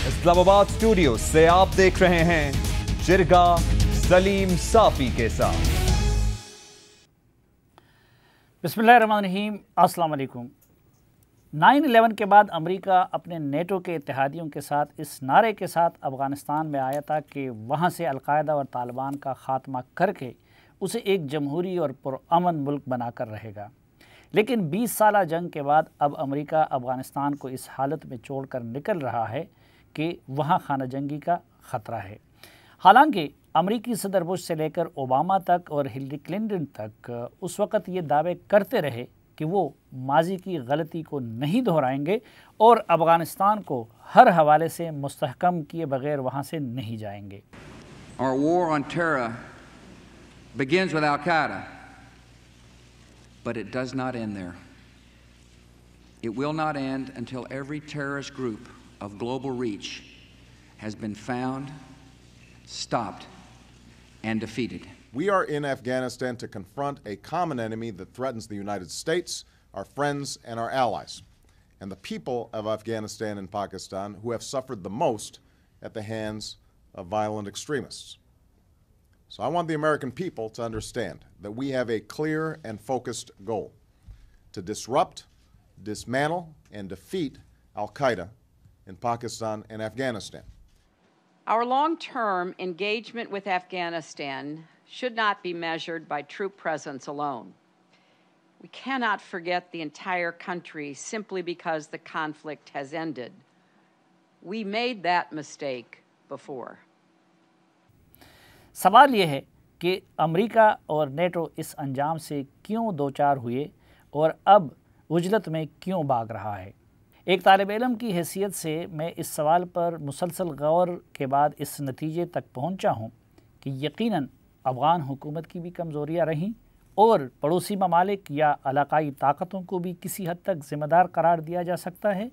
اسلام آباد اسٹوڈیو سے آپ دیکھ رہے ہیں جرگہ سلیم صافی کے ساتھ۔ بسم اللہ الرحمن الرحیم، السلام علیکم۔ 9/11 کے بعد امریکہ اپنے نیٹو کے اتحادیوں کے ساتھ اس نعرے کے ساتھ افغانستان میں آیا تھا کہ وہاں سے القاعدہ اور طالبان کا خاتمہ کر کے اسے ایک جمہوری اور پرامن ملک بنا کر رہے گا۔ لیکن 20 سالہ جنگ کے بعد اب امریکہ افغانستان کو اس حالت میں چھوڑ کر نکل رہا ہے کہ وہاں خانہ جنگی کا خطرہ ہے۔ حالانکہ امریکی صدر بش سے لے کر اوباما تک اور ہلری کلنٹن تک اس وقت یہ دعوے کرتے رہے کہ وہ ماضی کی غلطی کو نہیں دہرائیں گے اور افغانستان کو ہر حوالے سے مستحکم کیے بغیر وہاں سے نہیں جائیں گے۔ Our war on terror begins with Al-Qaeda, but it does not end there. It will not end until every terrorist group of global reach has been found, stopped, and defeated. We are in Afghanistan to confront a common enemy that threatens the United States, our friends, and our allies, and the people of Afghanistan and Pakistan who have suffered the most at the hands of violent extremists. So I want the American people to understand that we have a clear and focused goal: to disrupt, dismantle, and defeat Al-Qaeda in Pakistan and Afghanistan. Our long-term engagement with Afghanistan should not be measured by troop presence alone. We cannot forget the entire country simply because the conflict has ended. We made that mistake before. سوال یہ ہے کہ امریکہ اور NATO اس انجام سے کیوں دوچار ہوئے اور اب عجلت میں کیوں بھاگ رہا ہے؟ ایک طالب علم کی حیثیت سے میں اس سوال پر مسلسل غور کے بعد اس نتیجے تک پہنچا ہوں کہ یقیناً افغان حکومت کی بھی کمزوریاں رہیں اور پڑوسی ممالک یا علاقائی طاقتوں کو بھی کسی حد تک ذمہ دار قرار دیا جا سکتا ہے،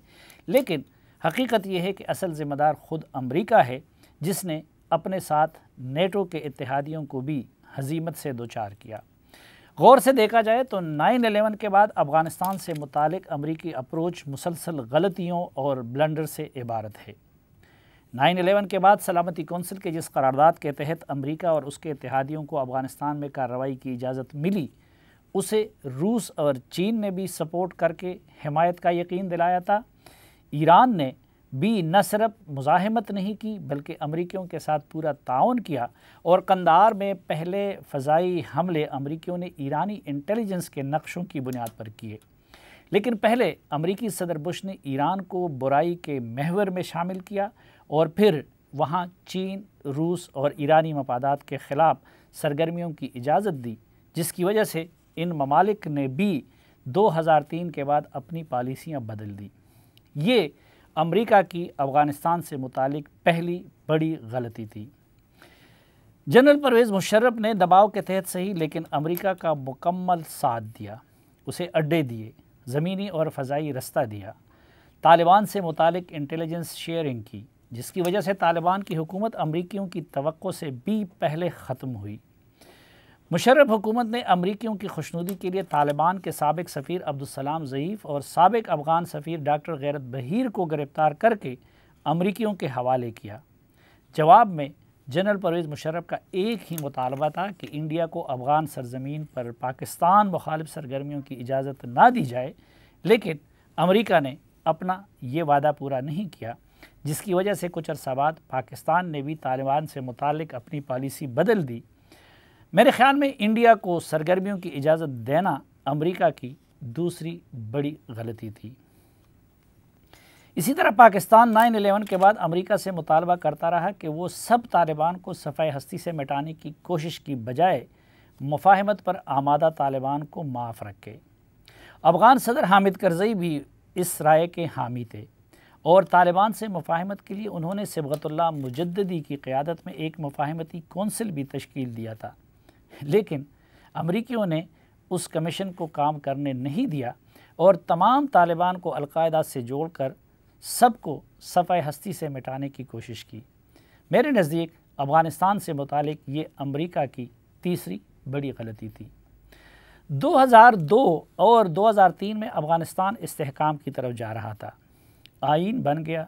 لیکن حقیقت یہ ہے کہ اصل ذمہ دار خود امریکہ ہے، جس نے اپنے ساتھ نیٹو کے اتحادیوں کو بھی ہزیمت سے دوچار کیا۔ غور سے دیکھا جائے تو 9/11 کے بعد افغانستان سے متعلق امریکی اپروچ مسلسل غلطیوں اور بلنڈر سے عبارت ہے۔ 9/11 کے بعد سلامتی کونسل کے جس قرارداد کے تحت امریکہ اور اس کے اتحادیوں کو افغانستان میں کارروائی کی اجازت ملی، اسے روس اور چین نے بھی سپورٹ کر کے حمایت کا یقین دلایا تھا۔ ایران نے بھی نہ صرف مزاحمت نہیں کی بلکہ امریکیوں کے ساتھ پورا تعاون کیا، اور قندھار میں پہلے فضائی حملے امریکیوں نے ایرانی انٹیلیجنس کے نقشوں کی بنیاد پر کیے۔ لیکن پہلے امریکی صدر بش نے ایران کو برائی کے محور میں شامل کیا اور پھر وہاں چین، روس اور ایرانی مفادات کے خلاف سرگرمیوں کی اجازت دی، جس کی وجہ سے ان ممالک نے بھی 2003 کے بعد اپنی پالیسیاں بدل دیں۔ یہ امریکہ کی افغانستان سے متعلق پہلی بڑی غلطی تھی۔ جنرل پرویز مشرف نے دباؤ کے تحت صحیح لیکن امریکہ کا مکمل ساتھ دیا، اسے اڈے دیے، زمینی اور فضائی رستہ دیا، طالبان سے متعلق انٹیلیجنس شیئرنگ کی، جس کی وجہ سے طالبان کی حکومت امریکیوں کی توقع سے بھی پہلے ختم ہوئی۔ مشرف حکومت نے امریکیوں کی خوشنودی کے لیے طالبان کے سابق سفیر عبدالسلام ضعیف اور سابق افغان سفیر ڈاکٹر غیرت بہیر کو گرفتار کر کے امریکیوں کے حوالے کیا۔ جواب میں جنرل پرویز مشرف کا ایک ہی مطالبہ تھا کہ انڈیا کو افغان سرزمین پر پاکستان مخالف سرگرمیوں کی اجازت نہ دی جائے، لیکن امریکہ نے اپنا یہ وعدہ پورا نہیں کیا، جس کی وجہ سے کچھ عرصہ بعد پاکستان نے بھی طالبان سے متعلق اپنی پالیسی بدل دی۔ میرے خیال میں انڈیا کو سرگرمیوں کی اجازت دینا امریکہ کی دوسری بڑی غلطی تھی۔ اسی طرح پاکستان 9/11 کے بعد امریکہ سے مطالبہ کرتا رہا کہ وہ سب طالبان کو صفحہ ہستی سے مٹانے کی کوشش کی بجائے مفاہمت پر آمادہ طالبان کو معاف رکھے۔ افغان صدر حامد کرزئی بھی اس رائے کے حامی تھے اور طالبان سے مفاہمت کے لیے انہوں نے صبغت اللہ مجددی کی قیادت میں ایک مفاہمتی کونسل بھی تشکیل دیا تھا، لیکن امریکیوں نے اس کمیشن کو کام کرنے نہیں دیا اور تمام طالبان کو القاعدہ سے جوڑ کر سب کو صفحہ ہستی سے مٹانے کی کوشش کی۔ میرے نزدیک افغانستان سے متعلق یہ امریکہ کی تیسری بڑی غلطی تھی۔ 2002 اور 2003 میں افغانستان استحکام کی طرف جا رہا تھا، آئین بن گیا،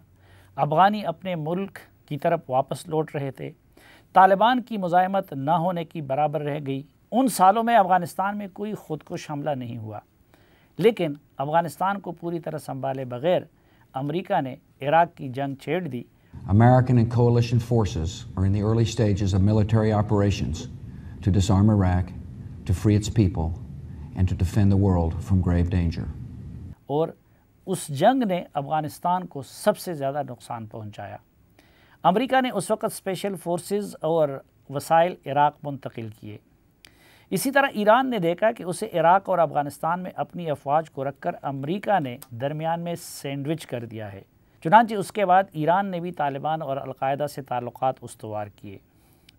افغانی اپنے ملک کی طرف واپس لوٹ رہے تھے، طالبان کی مزاحمت نہ ہونے کی برابر رہ گئی۔ ان سالوں میں افغانستان میں کوئی خودکش حملہ نہیں ہوا، لیکن افغانستان کو پوری طرح سنبھالے بغیر امریکہ نے عراق کی جنگ چھیڑ دی۔ American and coalition forces are in the early stages of military operations to disarm Iraq, to free its people, and to defend the world from grave danger. اور اس جنگ نے افغانستان کو سب سے زیادہ نقصان پہنچایا۔ امریکہ نے اس وقت اسپیشل فورسز اور وسائل عراق منتقل کیے۔ اسی طرح ایران نے دیکھا کہ اسے عراق اور افغانستان میں اپنی افواج کو رکھ کر امریکہ نے درمیان میں سینڈوچ کر دیا ہے۔ چنانچہ اس کے بعد ایران نے بھی طالبان اور القاعدہ سے تعلقات استوار کیے۔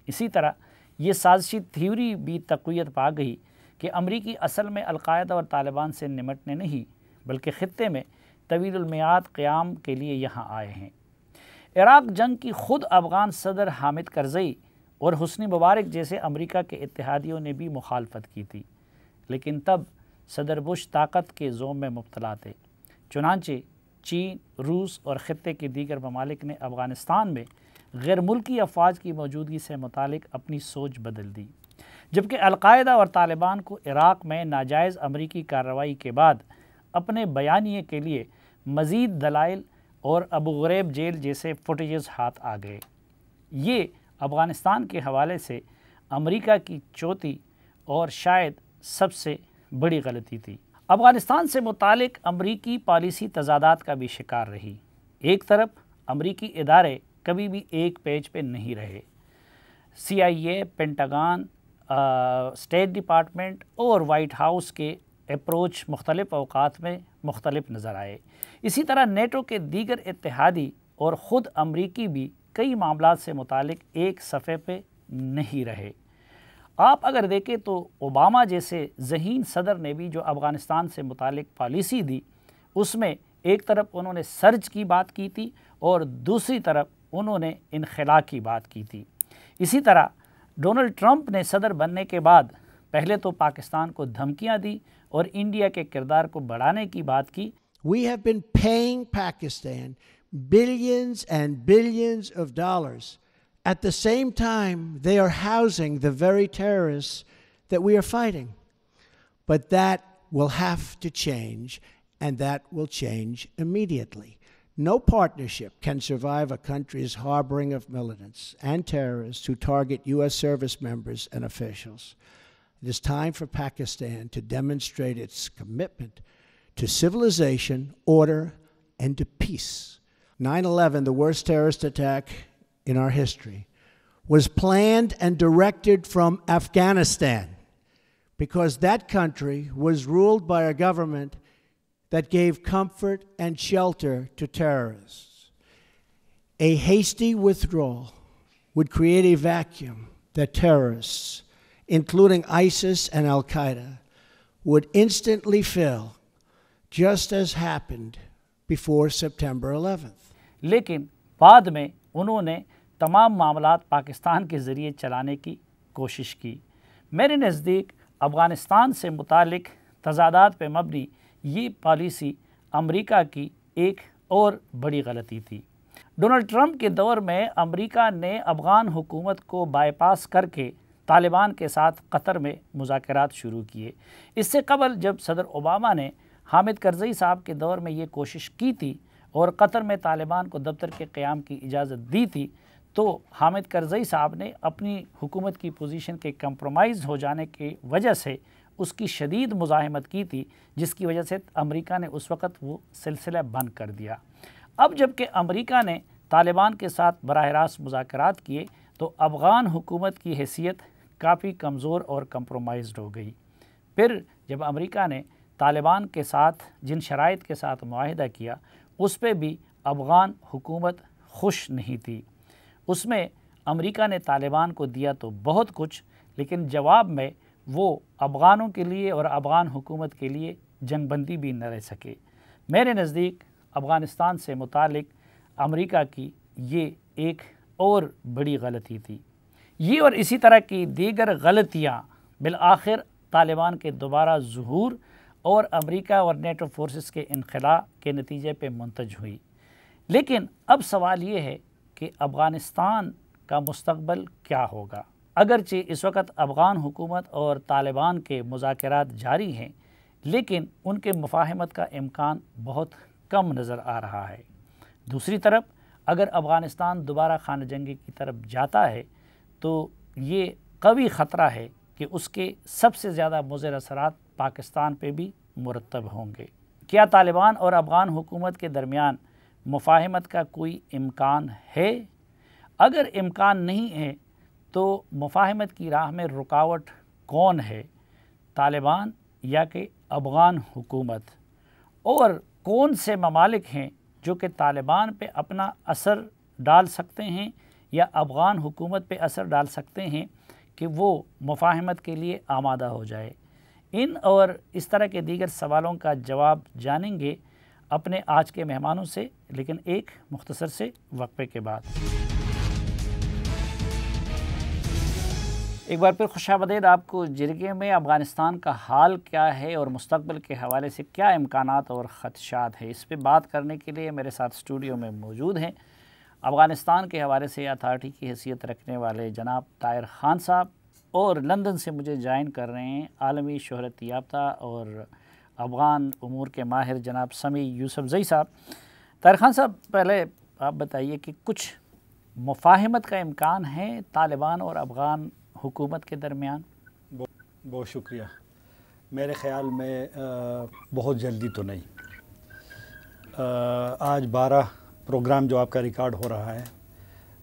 اسی طرح یہ سازشی تھیوری بھی تقویت پا گئی کہ امریکی اصل میں القاعدہ اور طالبان سے نمٹنے نہیں بلکہ خطے میں طویل المیعاد قیام کے لیے یہاں آئے ہیں۔ عراق جنگ کی خود افغان صدر حامد کرزئی اور حسنی مبارک جیسے امریکہ کے اتحادیوں نے بھی مخالفت کی تھی، لیکن تب صدر بش طاقت کے زوم میں مبتلا تھے۔ چنانچہ چین، روس اور خطے کے دیگر ممالک نے افغانستان میں غیر ملکی افواج کی موجودگی سے متعلق اپنی سوچ بدل دی، جبکہ القاعدہ اور طالبان کو عراق میں ناجائز امریکی کارروائی کے بعد اپنے بیانیے کے لیے مزید دلائل اور ابو غریب جیل جیسے فوٹیجز ہاتھ آ گئے۔ یہ افغانستان کے حوالے سے امریکہ کی چوتھی اور شاید سب سے بڑی غلطی تھی۔ افغانستان سے متعلق امریکی پالیسی تضادات کا بھی شکار رہی۔ ایک طرف امریکی ادارے کبھی بھی ایک پیج پہ نہیں رہے۔ CIA، پینٹاگان، اسٹیٹ ڈپارٹمنٹ اور وائٹ ہاؤس کے اپروچ مختلف اوقات میں مختلف نظر آئے۔ اسی طرح نیٹو کے دیگر اتحادی اور خود امریکی بھی کئی معاملات سے متعلق ایک صفحے پہ نہیں رہے۔ آپ اگر دیکھیں تو اوباما جیسے ذہین صدر نے بھی جو افغانستان سے متعلق پالیسی دی، اس میں ایک طرف انہوں نے سرج کی بات کی تھی اور دوسری طرف انہوں نے انخلا کی بات کی تھی۔ اسی طرح ڈونلڈ ٹرمپ نے صدر بننے کے بعد پہلے تو پاکستان کو دھمکیاں دی اور انڈیا کے کردار کو بڑھانے کی بات کی۔ We have been paying Pakistan billions and billions of dollars. At the same time, they are housing the very terrorists that we are fighting. But that will have to change, and that will change immediately. No partnership can survive a country's harboring of militants and terrorists who target U.S. service members and officials. It is time for Pakistan to demonstrate its commitment to civilization, order, and to peace. 9/11, the worst terrorist attack in our history, was planned and directed from Afghanistan because that country was ruled by a government that gave comfort and shelter to terrorists. A hasty withdrawal would create a vacuum that terrorists, including ISIS and Al-Qaeda, would instantly fill, just as happened before September 11th. لیکن بعد میں انہوں نے تمام معاملات پاکستان کے ذریعے چلانے کی کوشش کی۔ میرے نزدیک افغانستان سے متعلق تضادات پہ مبنی یہ پالیسی امریکہ کی ایک اور بڑی غلطی تھی۔ ڈونلڈ ٹرمپ کے دور میں امریکہ نے افغان حکومت کو بائی پاس کر کے طالبان کے ساتھ قطر میں مذاکرات شروع کیے۔ اس سے قبل جب صدر اوباما نے حامد کرزئی صاحب کے دور میں یہ کوشش کی تھی اور قطر میں طالبان کو دفتر کے قیام کی اجازت دی تھی، تو حامد کرزئی صاحب نے اپنی حکومت کی پوزیشن کے کمپرومائز ہو جانے کی وجہ سے اس کی شدید مزاحمت کی تھی، جس کی وجہ سے امریکہ نے اس وقت وہ سلسلہ بند کر دیا۔ اب جب کہ امریکہ نے طالبان کے ساتھ براہ راست مذاکرات کیے تو افغان حکومت کی حیثیت کافی کمزور اور کمپرومائزڈ ہو گئی۔ پھر جب امریکہ نے طالبان کے ساتھ جن شرائط کے ساتھ معاہدہ کیا، اس پہ بھی افغان حکومت خوش نہیں تھی۔ اس میں امریکہ نے طالبان کو دیا تو بہت کچھ، لیکن جواب میں وہ افغانوں کے لیے اور افغان حکومت کے لیے جنگ بندی بھی نہ رہ سکے۔ میرے نزدیک افغانستان سے متعلق امریکہ کی یہ ایک اور بڑی غلطی تھی۔ یہ اور اسی طرح کی دیگر غلطیاں بالآخر طالبان کے دوبارہ ظہور اور امریکہ اور نیٹو فورسز کے انخلا کے نتیجے پہ منتج ہوئی۔ لیکن اب سوال یہ ہے کہ افغانستان کا مستقبل کیا ہوگا؟ اگرچہ اس وقت افغان حکومت اور طالبان کے مذاکرات جاری ہیں، لیکن ان کے مفاہمت کا امکان بہت کم نظر آ رہا ہے۔ دوسری طرف اگر افغانستان دوبارہ خانہ جنگی کی طرف جاتا ہے تو یہ قوی خطرہ ہے کہ اس کے سب سے زیادہ مضر اثرات پاکستان پہ بھی مرتب ہوں گے۔ کیا طالبان اور افغان حکومت کے درمیان مفاہمت کا کوئی امکان ہے؟ اگر امکان نہیں ہے تو مفاہمت کی راہ میں رکاوٹ کون ہے، طالبان یا کہ افغان حکومت؟ اور کون سے ممالک ہیں جو کہ طالبان پہ اپنا اثر ڈال سکتے ہیں یا افغان حکومت پہ اثر ڈال سکتے ہیں کہ وہ مفاہمت کے لیے آمادہ ہو جائے؟ ان اور اس طرح کے دیگر سوالوں کا جواب جانیں گے اپنے آج کے مہمانوں سے، لیکن ایک مختصر سے وقفے کے بعد۔ ایک بار پھر خوش آمدید آپ کو جرگے میں۔ افغانستان کا حال کیا ہے اور مستقبل کے حوالے سے کیا امکانات اور خدشات ہیں، اس پہ بات کرنے کے لیے میرے ساتھ اسٹوڈیو میں موجود ہیں افغانستان کے حوالے سے اتھارٹی کی حیثیت رکھنے والے جناب طاہر خان صاحب، اور لندن سے مجھے جوائن کر رہے ہیں عالمی شہرت یافتہ اور افغان امور کے ماہر جناب سمیع یوسفزئی صاحب۔ طاہر خان صاحب، پہلے آپ بتائیے کہ کچھ مفاہمت کا امکان ہے طالبان اور افغان حکومت کے درمیان؟ بہت شکریہ۔ میرے خیال میں بہت جلدی تو نہیں۔ آج 12 پروگرام جو آپ کا ریکارڈ ہو رہا ہے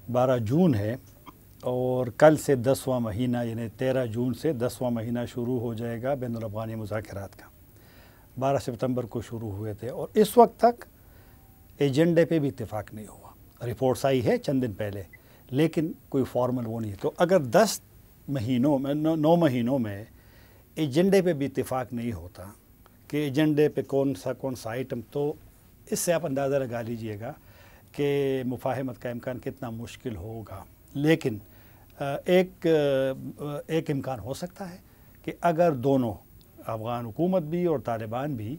12 جون ہے، اور کل سے 10واں مہینہ یعنی 13 جون سے 10واں مہینہ شروع ہو جائے گا بین الافغانی مذاکرات کا۔ 12 ستمبر کو شروع ہوئے تھے اور اس وقت تک ایجنڈے پہ بھی اتفاق نہیں ہوا۔ رپورٹس آئی ہے چند دن پہلے، لیکن کوئی فارمل وہ نہیں ہے۔ تو اگر 10 مہینوں میں 9 مہینوں میں ایجنڈے پہ بھی اتفاق نہیں ہوتا کہ ایجنڈے پہ کون سا آئٹم، تو اس سے آپ اندازہ لگا لیجئے گا کہ مفاہمت کا امکان کتنا مشکل ہوگا۔ لیکن ایک امکان ہو سکتا ہے کہ اگر دونوں افغان حکومت بھی اور طالبان بھی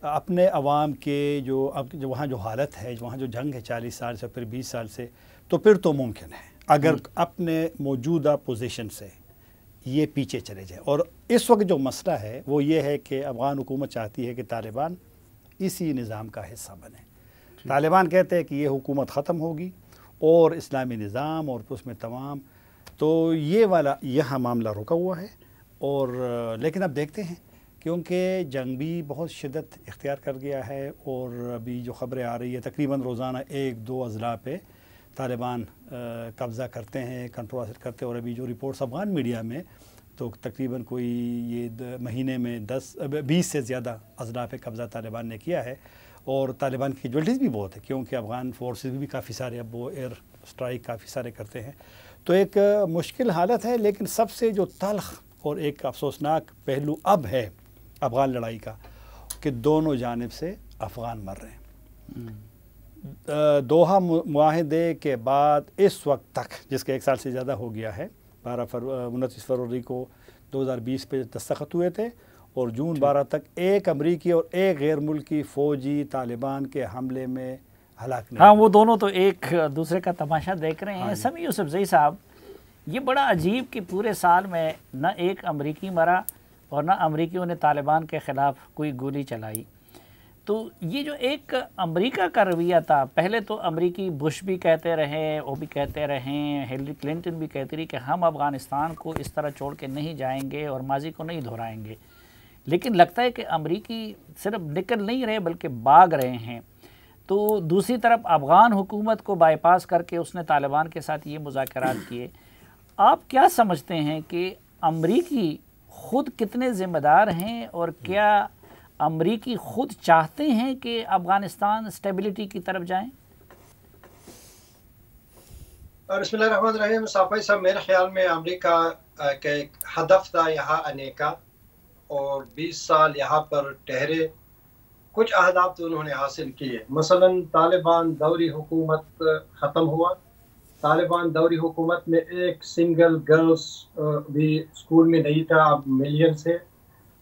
اپنے عوام کے جو وہاں جو حالت ہے، وہاں جو جنگ ہے 40 سال سے پھر 20 سال سے، تو پھر تو ممکن ہے اگر اپنے موجودہ پوزیشن سے یہ پیچھے چلے جائے۔ اور اس وقت جو مسئلہ ہے وہ یہ ہے کہ افغان حکومت چاہتی ہے کہ طالبان اسی نظام کا حصہ بنے۔ طالبان کہتے ہیں کہ یہ حکومت ختم ہوگی اور اسلامی نظام اور اس میں تمام، تو یہاں معاملہ رکا ہوا ہے۔ اور لیکن اب دیکھتے ہیں، کیونکہ جنگ بھی بہت شدت اختیار کر گیا ہے، اور ابھی جو خبریں آ رہی ہے تقریباً روزانہ 1-2 اضلاع پہ طالبان قبضہ کرتے ہیں، کنٹرول حاصل کرتے ہیں۔ اور ابھی جو رپورٹس افغان میڈیا میں، تو تقریباً کوئی یہ مہینے میں 20 سے زیادہ اضلاع پہ قبضہ طالبان نے کیا ہے۔ اور طالبان کی کیجوالٹیز بھی بہت ہے، کیونکہ افغان فورسز بھی کافی سارے اب وہ ایئر اسٹرائک کافی سارے کرتے ہیں۔ تو ایک مشکل حالت ہے، لیکن سب سے جو تلخ اور ایک افسوسناک پہلو اب ہے افغان لڑائی کا کہ دونوں جانب سے افغان مر رہے ہیں۔ دوحہ معاہدے کے بعد اس وقت تک، جس کے 1 سال سے زیادہ ہو گیا ہے، 29 فروری کو 2020 پہ دستخط ہوئے تھے، اور جون 12 تک ایک امریکی اور ایک غیر ملکی فوجی طالبان کے حملے میں ہلاک نہیں۔ ہاں، وہ دونوں تو ایک دوسرے کا تماشا دیکھ رہے ہیں۔ سمیع یوسفزئی صاحب، یہ بڑا عجیب کہ پورے سال میں نہ ایک امریکی مرا اور نہ امریکیوں نے طالبان کے خلاف کوئی گولی چلائی۔ تو یہ جو ایک امریکہ کا رویہ تھا، پہلے تو امریکی بش بھی کہتے رہے، وہ بھی کہتے رہیں، ہیلری کلنٹن بھی کہتی رہی کہ ہم افغانستان کو اس طرح چھوڑ کے نہیں جائیں گے اور ماضی کو نہیں دہرائیں گے، لیکن لگتا ہے کہ امریکی صرف نکل نہیں رہے بلکہ بھاگ رہے ہیں۔ تو دوسری طرف افغان حکومت کو بائی پاس کر کے اس نے طالبان کے ساتھ یہ مذاکرات کیے۔ آپ کیا سمجھتے ہیں کہ امریکی خود کتنے ذمہ دار ہیں، اور کیا امریکی خود چاہتے ہیں کہ افغانستان اسٹیبلٹی کی طرف جائیں؟ بسم اللہ الرحمن الرحیم۔ صافی صاحب، میرے خیال میں امریکہ کا ایک ہدف تھا یہاں آنے کا، اور 20 سال یہاں پر ٹھہرے، کچھ اہداف تو انہوں نے حاصل کیے۔ مثلا طالبان دوری حکومت ختم ہوا۔ طالبان دوری حکومت میں ایک سنگل گرلز بھی اسکول میں نہیں تھا، اب ملین سے۔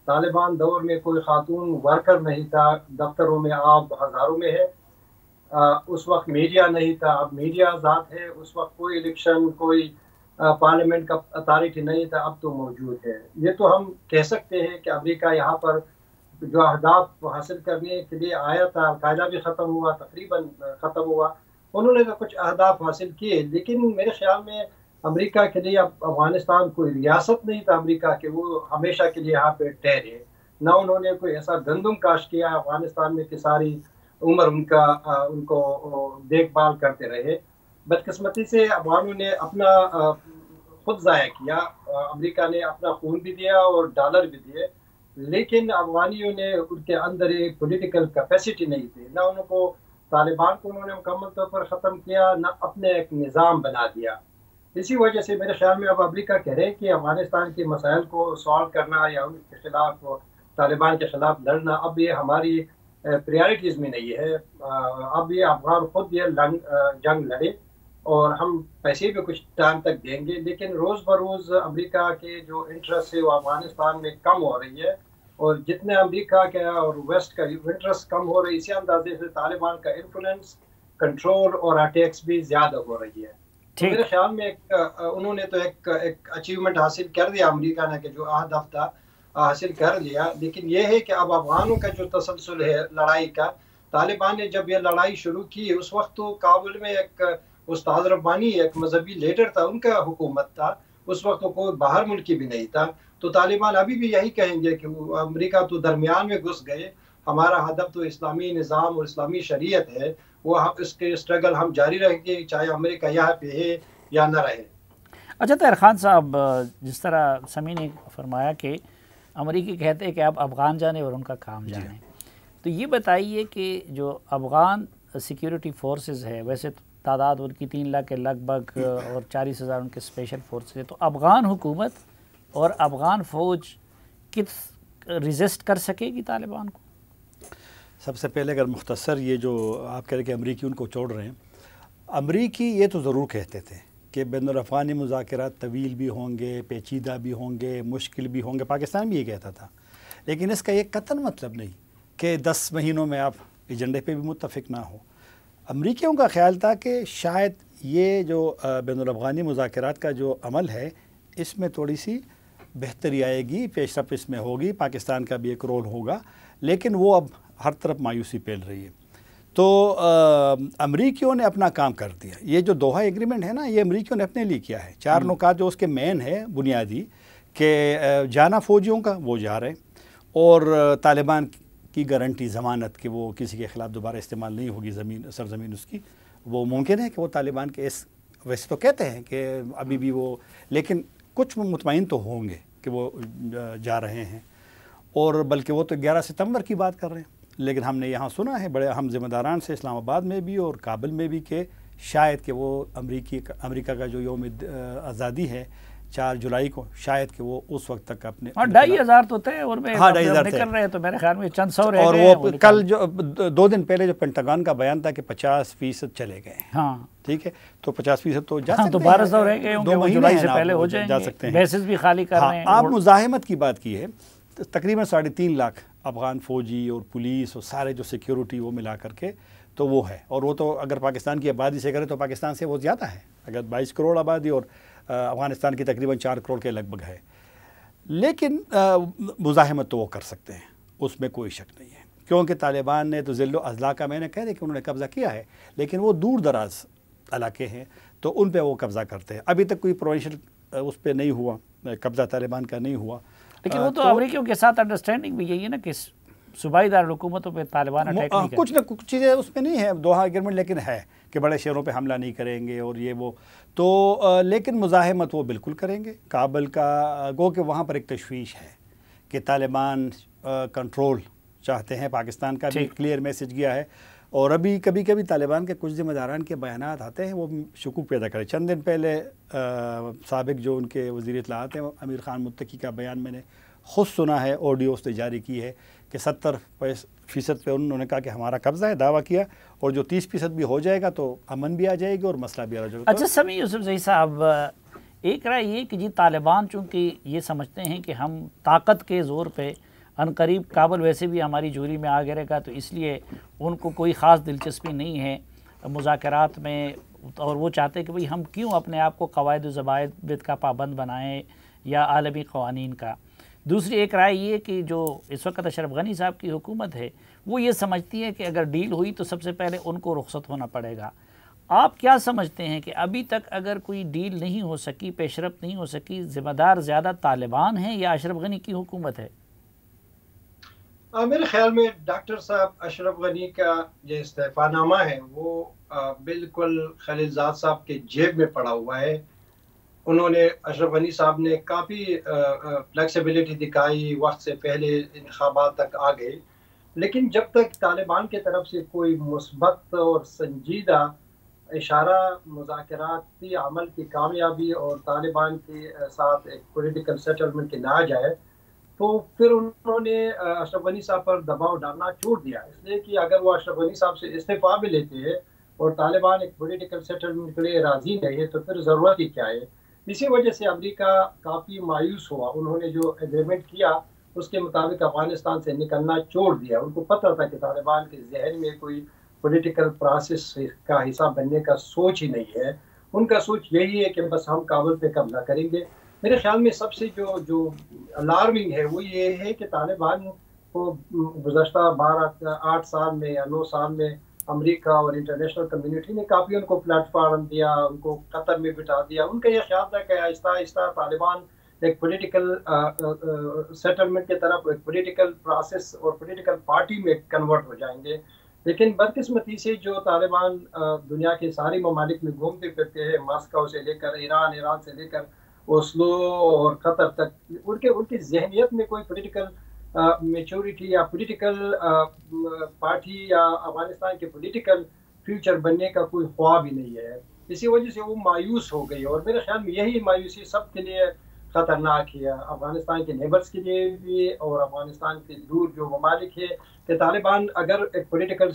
طالبان دور میں کوئی خاتون ورکر نہیں تھا، دفتروں میں آپ ہزاروں میں ہے۔ اس وقت میڈیا نہیں تھا، اب میڈیا آزاد ہے. اس وقت کوئی الیکشن، کوئی پارلیمنٹ کا اتھارٹی نہیں تھا، اب تو موجود ہے. یہ تو ہم کہہ سکتے ہیں کہ امریکہ یہاں پر جو اہداف حاصل کرنے کے لیے آیا تھا، القاعدہ بھی ختم ہوا، تقریباً ختم ہوا، انہوں نے تو کچھ اہداف حاصل کیے، لیکن میرے خیال میں امریکہ کے لیے اب افغانستان کوئی ریاست نہیں تھا امریکہ کہ وہ ہمیشہ کے لیے یہاں پہ ٹھہرے. نہ انہوں نے کوئی ایسا گندم کاشت کیا افغانستان میں کہ ساری عمر ان کو دیکھ بھال کرتے رہے. بدقسمتی سے افغانوں نے اپنا خود ضائع کیا. امریکہ نے اپنا خون بھی دیا اور ڈالر بھی دیے، لیکن افغانیوں نے ان کے اندر ایک پولیٹیکل کیپیسٹی نہیں تھی. نہ ان کو طالبان کو انہوں نے مکمل طور پر ختم کیا، نہ اپنے ایک نظام بنا دیا. اسی وجہ سے میرے خیال میں اب امریکہ کہہ رہے کہ افغانستان کے مسائل کو سالو کرنا یا ان کے خلاف، طالبان کے خلاف لڑنا، اب یہ ہماری پریارٹیز میں نہیں ہے. اب یہ افغان خود یہ جنگ لڑے اور ہم پیسے بھی کچھ ٹائم تک دیں گے، لیکن روز بروز امریکہ کے جو انٹرسٹ ہے وہ افغانستان میں کم ہو رہی ہے، اور جتنے امریکہ کا اور ویسٹ کا انٹرسٹ کم ہو رہی ہے، اسی اندازے سے طالبان کا انفلوئنس، کنٹرول اور اٹیکس بھی زیادہ ہو رہی ہے. میرے خیال میں انہوں نے تو ایک اچیومنٹ حاصل کر دیا امریکہ نے، کہ جو ہدف تھا حاصل کر لیا. لیکن یہ ہے کہ اب افغانوں کا جو تسلسل ہے لڑائی کا، طالبان نے جب یہ لڑائی شروع کی اس وقت تو کابل میں ایک استاد ربانی ایک مذہبی لیڈر تھا، ان کا حکومت تھا. اس وقت تو کوئی باہر ملکی بھی نہیں تھا. تو طالبان ابھی بھی یہی کہیں گے کہ امریکہ تو درمیان میں گھس گئے، ہمارا ہدف تو اسلامی نظام اور اسلامی شریعت ہے، وہ اس کے اسٹرگل ہم جاری رہیں گے چاہے امریکہ یہاں پہ ہے یا نہ رہے. اچھا طاہر خان صاحب، جس طرح سمی نے فرمایا کہ امریکی کہتے ہیں کہ آپ افغان جانیں اور ان کا کام جانیں، تو یہ بتائیے کہ جو افغان سیکیورٹی فورسز ہے، ویسے تعداد ان کی 3 لاکھ کے لگ بھگ اور 40,000 ان کے اسپیشل فورسز ہے، تو افغان حکومت اور افغان فوج کس ریزسٹ کر سکے گی طالبان کو؟ سب سے پہلے اگر مختصر یہ جو آپ کہہ رہے کہ امریکی ان کو چھوڑ رہے ہیں، امریکی یہ تو ضرور کہتے تھے کہ بین الافغانی مذاکرات طویل بھی ہوں گے، پیچیدہ بھی ہوں گے، مشکل بھی ہوں گے. پاکستان بھی یہ کہتا تھا، لیکن اس کا یہ قطعاً مطلب نہیں کہ 10 مہینوں میں آپ ایجنڈے پہ بھی متفق نہ ہو. امریکیوں کا خیال تھا کہ شاید یہ جو بین الافغانی مذاکرات کا جو عمل ہے اس میں تھوڑی سی بہتری آئے گی، پیش رفت اس میں ہوگی، پاکستان کا بھی ایک رول ہوگا، لیکن وہ اب ہر طرف مایوسی پھیل رہی ہے. تو امریکیوں نے اپنا کام کر دیا. یہ جو دوحہ ایگریمنٹ ہے نا، یہ امریکیوں نے اپنے لیے کیا ہے. 4 نکات جو اس کے مین ہے بنیادی، کہ جانا فوجیوں کا وہ جا رہے ہیں، اور طالبان کی گارنٹی، ضمانت کہ وہ کسی کے خلاف دوبارہ استعمال نہیں ہوگی سرزمین اس کی. وہ ممکن ہے کہ وہ طالبان کے ویسے تو کہتے ہیں کہ ابھی بھی وہ، لیکن کچھ مطمئن تو ہوں گے کہ وہ جا رہے ہیں. اور بلکہ وہ تو 11 ستمبر کی بات کر رہے ہیں، لیکن ہم نے یہاں سنا ہے بڑے اہم ذمہ داران سے اسلام آباد میں بھی اور کابل میں بھی کہ شاید کہ وہ امریکہ کا جو یوم آزادی ہے 4 جولائی کو، شاید کہ وہ اس وقت تک اپنے 2,500 تو تھے اور میں نکل رہے ہیں، تو میرے خیال میں چند سو رہ گئے. اور وہ کل جو 2 دن پہلے جو پینٹاگون کا بیان تھا کہ 50% چلے گئے ہیں. ہاں ٹھیک ہے، تو 50% تو جا سکتے ہیں، تو 1200 رہ گئے ہوں گے، 2 جولائی سے پہلے ہو جائیں گے. بیسز بھی خالی کر رہے ہیں. آپ مزاحمت کی بات کی ہے، تقریباً 3.5 لاکھ افغان فوجی اور پولیس اور سارے جو سیکیورٹی وہ ملا کر کے تو وہ ہے. اور وہ تو اگر پاکستان کی آبادی سے کرے تو پاکستان سے وہ زیادہ ہے. اگر 22 کروڑ آبادی اور افغانستان کی تقریباً 4 کروڑ کے لگ بھگ ہے، لیکن مزاحمت تو وہ کر سکتے ہیں، اس میں کوئی شک نہیں ہے. کیونکہ طالبان نے تو ذل و اضلاع کا، میں نے کہہ دیا کہ انہوں نے قبضہ کیا ہے، لیکن وہ دور دراز علاقے ہیں تو ان پہ وہ قبضہ کرتے ہیں. ابھی تک کوئی پروونشل اس پہ نہیں ہوا، قبضہ طالبان کا نہیں ہوا. لیکن وہ تو امریکیوں کے ساتھ انڈرسٹینڈنگ بھی یہی ہے نا کہ صوبائی دارالحکومتوں پہ طالبان اٹیک نہیں کریں. کچھ نہ کچھ چیزیں اس میں نہیں ہے دوحہ ایگریمنٹ، لیکن ہے کہ بڑے شہروں پہ حملہ نہیں کریں گے اور یہ وہ تو، لیکن مزاحمت وہ بالکل کریں گے. کابل کا گو کہ وہاں پر ایک تشویش ہے کہ طالبان کنٹرول چاہتے ہیں. پاکستان کا بھی کلیئر میسج گیا ہے. اور ابھی کبھی کبھی طالبان کے کچھ ذمہ داران کے بیانات آتے ہیں وہ شکوک پیدا کرے. چند دن پہلے سابق جو ان کے وزیر اطلاعات ہیں امیر خان متقی کا بیان میں نے خود سنا ہے، آڈیو اس نے جاری کی ہے کہ 70% پہ انہوں نے کہا کہ ہمارا قبضہ ہے، دعویٰ کیا، اور جو 30% بھی ہو جائے گا تو امن بھی آ جائے گا اور مسئلہ بھی آ جائے گا. اچھا سمی یوسفزئی صاحب، ایک رائے یہ کہ جی طالبان چونکہ یہ سمجھتے ہیں کہ ہم طاقت کے زور پہ عنقریب کابل ویسے بھی ہماری جھولی میں آ گرے گا، تو اس لیے ان کو کوئی خاص دلچسپی نہیں ہے مذاکرات میں، اور وہ چاہتے ہیں کہ بھئی ہم کیوں اپنے آپ کو قواعد و ضوابط کا پابند بنائیں یا عالمی قوانین کا۔ دوسری ایک رائے یہ کہ جو اس وقت اشرف غنی صاحب کی حکومت ہے وہ یہ سمجھتی ہے کہ اگر ڈیل ہوئی تو سب سے پہلے ان کو رخصت ہونا پڑے گا۔ آپ کیا سمجھتے ہیں کہ ابھی تک اگر کوئی ڈیل نہیں ہو سکی، پیش رفت نہیں ہو سکی، ذمہ دار زیادہ طالبان ہیں یا اشرف غنی کی حکومت ہے؟ میرے خیال میں ڈاکٹر صاحب اشرف غنی کا جو استعفیٰ نامہ ہے وہ بالکل خلیل زاد صاحب کے جیب میں پڑا ہوا ہے۔ انہوں نے اشرف غنی صاحب نے کافی فلیکسیبلٹی دکھائی، وقت سے پہلے انتخابات تک آ گئے، لیکن جب تک طالبان کی طرف سے کوئی مثبت اور سنجیدہ اشارہ مذاکراتی عمل کی کامیابی اور طالبان کے ساتھ ایک پولیٹیکل سیٹلمنٹ کی نہ آ جائے تو پھر انہوں نے اشرف غنی صاحب پر دباؤ ڈالنا چھوڑ دیا، اس لیے کہ اگر وہ اشرف غنی صاحب سے استعفیٰ بھی لیتے ہیں اور طالبان ایک پولیٹیکل سیٹلمنٹ کے لیے راضی نہیں ہے تو پھر ضرورت ہی کیا ہے۔ اسی وجہ سے امریکہ کافی مایوس ہوا، انہوں نے جو ایگریمنٹ کیا اس کے مطابق افغانستان سے نکلنا چھوڑ دیا۔ ان کو پتہ تھا کہ طالبان کے ذہن میں کوئی پولیٹیکل پروسیس کا حصہ بننے کا سوچ ہی نہیں ہے، ان کا سوچ یہی ہے کہ بس ہم کابل پہ قبضہ کریں گے۔ میرے خیال میں سب سے جو الارمنگ ہے وہ یہ ہے کہ طالبان کو گزشتہ 8 سال میں یا 9 سال میں امریکہ اور انٹرنیشنل کمیونٹی نے کافی ان کو پلیٹ فارم دیا، ان کو قطر میں بٹھا دیا۔ ان کا یہ خیال تھا کہ آہستہ آہستہ طالبان ایک پولیٹیکل سیٹلمنٹ کی طرف، ایک پولیٹیکل پروسیس اور پولیٹیکل پارٹی میں کنورٹ ہو جائیں گے، لیکن بدقسمتی سے جو طالبان دنیا کے سارے ممالک میں گھومتے پھرتے ہیں، ماسکو سے لے کر ایران سے لے کر اوسلو اور قطر تک، ان کی ذہنیت میں کوئی پولیٹیکل میچورٹی یا پولیٹیکل پارٹی یا افغانستان کے پولیٹیکل فیوچر بننے کا کوئی خواب ہی نہیں ہے۔ اسی وجہ سے وہ مایوس ہو گئی، اور میرے خیال میں یہی مایوسی سب کے لیے خطرناک ہے، افغانستان کے نیبرز کے لیے بھی اور افغانستان کے دور جو ممالک ہے، کہ طالبان اگر ایک پولیٹیکل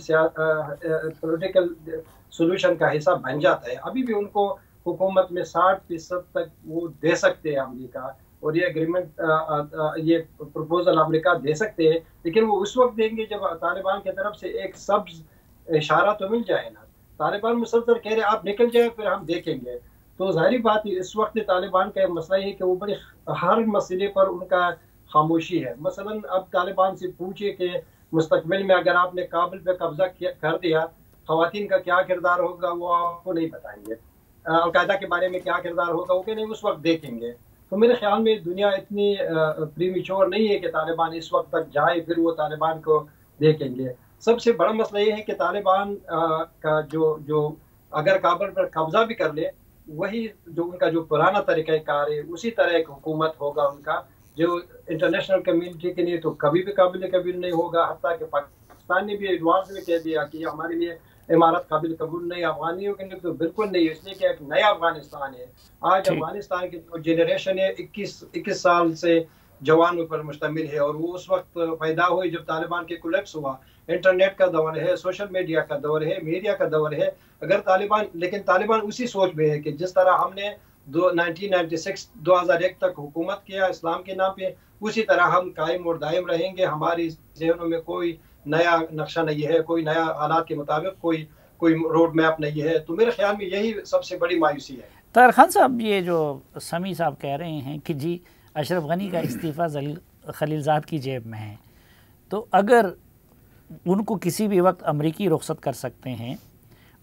سولوشن کا حصہ بن جاتا ہے، ابھی بھی ان کو حکومت میں 60% تک وہ دے سکتے ہیں امریکہ، اور یہ ایگریمنٹ یہ پروپوزل امریکہ دے سکتے ہیں، لیکن وہ اس وقت دیں گے جب طالبان کی طرف سے ایک سبز اشارہ تو مل جائے نا۔ طالبان مسلسل کہہ رہے آپ نکل جائے پھر ہم دیکھیں گے، تو ظاہری بات ہے اس وقت طالبان کا مسئلہ ہے کہ وہ بڑے ہر مسئلے پر ان کا خاموشی ہے۔ مثلا اب طالبان سے پوچھے کہ مستقبل میں اگر آپ نے کابل پہ قبضہ کر دیا، خواتین کا کیا کردار ہوگا، وہ آپ کو نہیں بتائیں گے۔ القاعدہ کے بارے میں کیا کردار ہوگا، وہ کہ نہیں اس وقت دیکھیں گے۔ تو میرے خیال میں دنیا اتنی پریمیچور نہیں ہے کہ طالبان اس وقت تک جائے پھر وہ طالبان کو دیکھیں گے۔ سب سے بڑا مسئلہ یہ ہے کہ طالبان کا جو اگر کابل پر قبضہ بھی کر لے، وہی جو ان کا جو پرانا طریقہ کار ہے اسی طرح ایک حکومت ہوگا ان کا، جو انٹرنیشنل کمیونٹی کے لیے تو کبھی بھی قابل قبول نہیں ہوگا۔ حتیٰ کہ پاکستان نے بھی ایڈوانس میں کہہ دیا کہ ہمارے لیے امارت قابل قبول نہیں، افغانیوں کے لیے تو بالکل نہیں، اس لیے کہ ایک نیا افغانستان ہے۔ آج افغانستان کی جو جنریشن ہے 21 سال سے جوانوں پر مشتمل ہے، اور وہ اس وقت پیدا ہوئی جب طالبان کے کولیپس ہوا۔ انٹرنیٹ کا دور ہے، سوشل میڈیا کا دور ہے، میڈیا کا دور ہے۔ اگر طالبان اسی سوچ میں ہے کہ جس طرح ہم نے 2001 تک حکومت کیا اسلام کے نام پہ، اسی طرح ہم قائم اور دائم رہیں گے، ہماری ذہنوں میں کوئی نیا نقشہ نہیں ہے، کوئی نیا حالات کے مطابق کوئی روڈ میپ نہیں ہے۔ تو میرے خیال میں یہی سب سے بڑی مایوسی ہے۔ طاہر خان صاحب، یہ جو سمیع صاحب کہہ رہے ہیں کہ جی اشرف غنی کا استعفیٰ خلیل زاد کی جیب میں ہے، تو اگر ان کو کسی بھی وقت امریکی رخصت کر سکتے ہیں،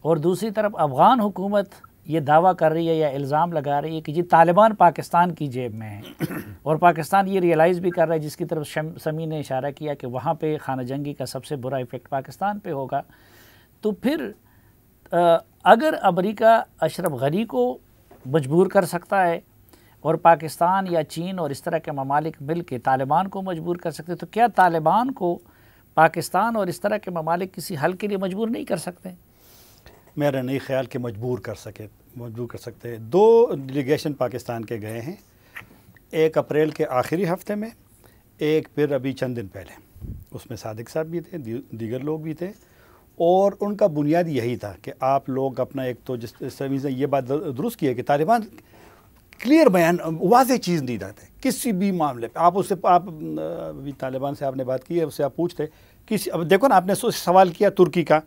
اور دوسری طرف افغان حکومت یہ دعویٰ کر رہی ہے یا الزام لگا رہی ہے کہ جی طالبان پاکستان کی جیب میں ہیں، اور پاکستان یہ ریئلائز بھی کر رہا ہے، جس کی طرف سمیع نے اشارہ کیا کہ وہاں پہ خانہ جنگی کا سب سے برا ایفیکٹ پاکستان پہ ہوگا، تو پھر اگر امریکہ اشرف غنی کو مجبور کر سکتا ہے اور پاکستان یا چین اور اس طرح کے ممالک مل کے طالبان کو مجبور کر سکتے، تو کیا طالبان کو پاکستان اور اس طرح کے ممالک کسی حل کے لیے مجبور نہیں کر سکتے؟ میرا نہیں خیال کہ مجبور کر سکتے۔ 2 ڈیلیگیشن پاکستان کے گئے ہیں، ایک اپریل کے آخری ہفتے میں، ایک پھر ابھی چند دن پہلے، اس میں صادق صاحب بھی تھے، دیگر لوگ بھی تھے، اور ان کا بنیاد یہی تھا کہ آپ لوگ اپنا ایک تو جس طرح یہ بات درست کی ہے کہ طالبان کلیئر بیان واضح چیز نہیں دیتے کسی بھی معاملے پہ. آپ اس سے آپ ابھی طالبان سے آپ نے بات کی ہے, اس سے آپ پوچھتے کسی, اب دیکھو نا آپ نے سوال کیا ترکی کا,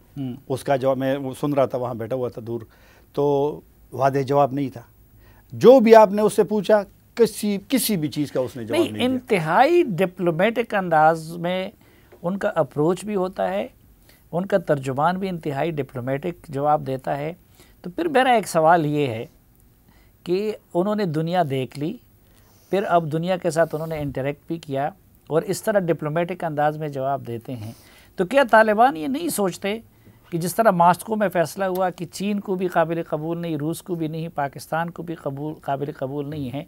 اس کا جواب میں سن رہا تھا, وہاں بیٹھا ہوا تھا دور, تو واضح جواب نہیں تھا. جو بھی آپ نے اس سے پوچھا کسی بھی چیز کا اس نے جواب نہیں دیا. انتہائی ڈپلومیٹک انداز میں ان کا اپروچ بھی ہوتا ہے, ان کا ترجمان بھی انتہائی ڈپلومیٹک جواب دیتا ہے. تو پھر میرا ایک سوال یہ ہے کہ انہوں نے دنیا دیکھ لی, پھر اب دنیا کے ساتھ انہوں نے انٹریکٹ بھی کیا اور اس طرح ڈپلومیٹک انداز میں جواب دیتے ہیں, تو کیا طالبان یہ نہیں سوچتے کہ جس طرح ماسکو میں فیصلہ ہوا کہ چین کو بھی قابل قبول نہیں, روس کو بھی نہیں, پاکستان کو بھی قابل قبول نہیں ہے,